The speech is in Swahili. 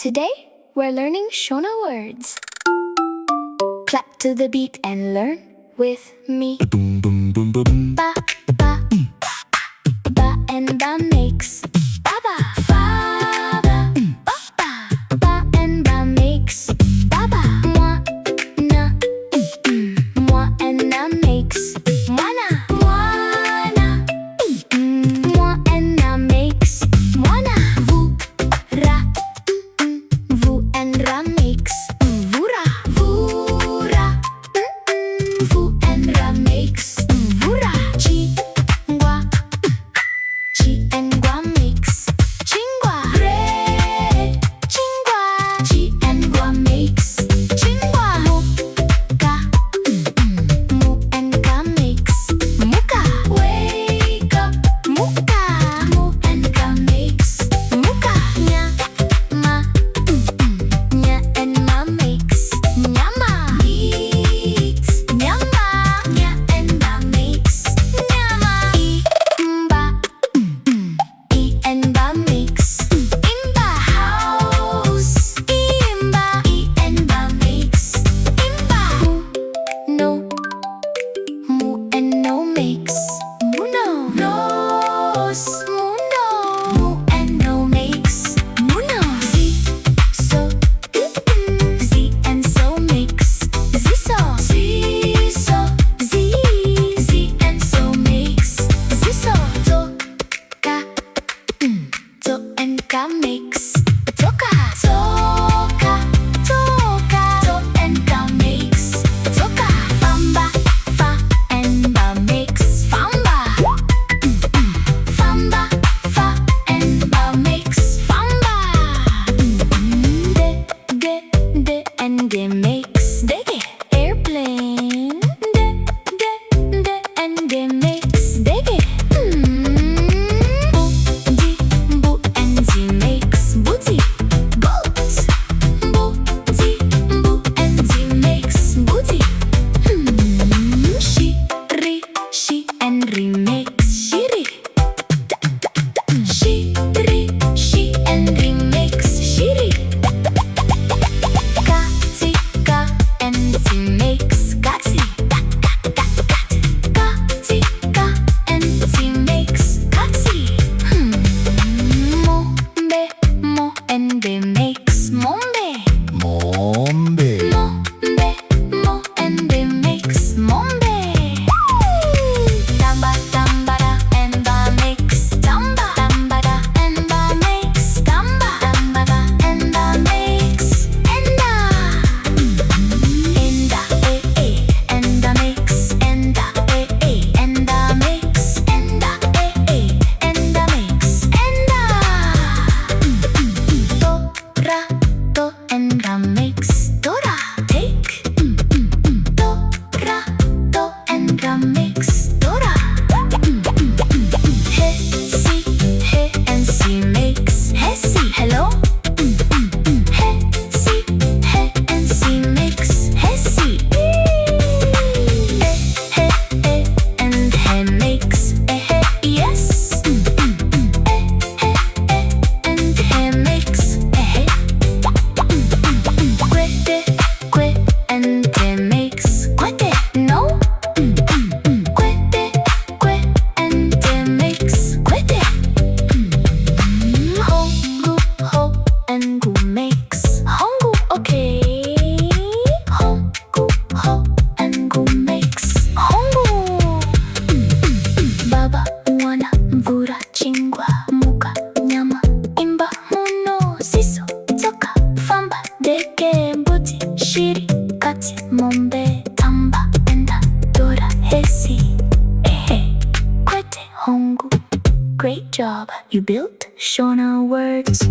Today, we're learning Shona words. Clap to the beat and learn with me. Ba, ba, ba and ba makes baba. Fa, ba, ba, ba, ba and ba makes baba. Moi, na, moi and na makes moana. Moana, moi and na makes moana. Vu, ra, vu and ra makes vura. Vura, vu and ra makes vura. Chi, ngwa, chi and gua makes chingua. Red, chingua, chi and gua makes chingua. Mu, ka, mu and ka makes muka. Wake up, muka, mu and ka makes muka. Nya, ma, nya and ma makes nyama. Eat, nyama, nya and ma makes nyama. Imba, e and ba makes imba. House, imba, e and ba makes imba. No, mu and no makes muno. Nos, muno, mu and no makes muno. Z, so, z and so makes ziso. Ziso, z, z and so makes ziso. To, ka, to and ka makes toka. Toka, toka, to and ka makes toka. Famba, fa and ba makes famba. Famba, fa and ba makes famba. De and de makes dege. Airplane. De and de makes dege. Bu and z makes booty. Boat. Bu and z makes booty. She and ri makes shiri. She and ri makes shiri. Ka and z makes katsi. Ka and z makes katsi. Mo and be makes mombe. Mombe. Mo and be makes mombe. Tamba, tambara and ba makes tamba. Tambara and ba makes tamba. Tambara and ba makes enda. Enda, enda makes enda, enda makes enda, enda makes enda. Tora, to and ra makes tora. Take. Tora, to and ra makes tora. He, and si makes hesi. Hello. He, and si makes hesi. And he makes yes. And he makes que and te makes quete. No. Que and te makes quete. Hongu, ho and gu makes hongu. Okay. Hongu, ho and gu makes hongu. Baba, wana, vura, chingua, muka, nyama, imba, muno, siso, toka, famba, deke, buti, shiri, kati, mombe, tamba, enda, dora, hesi, kwete, hongu. Great job, you built Shona words.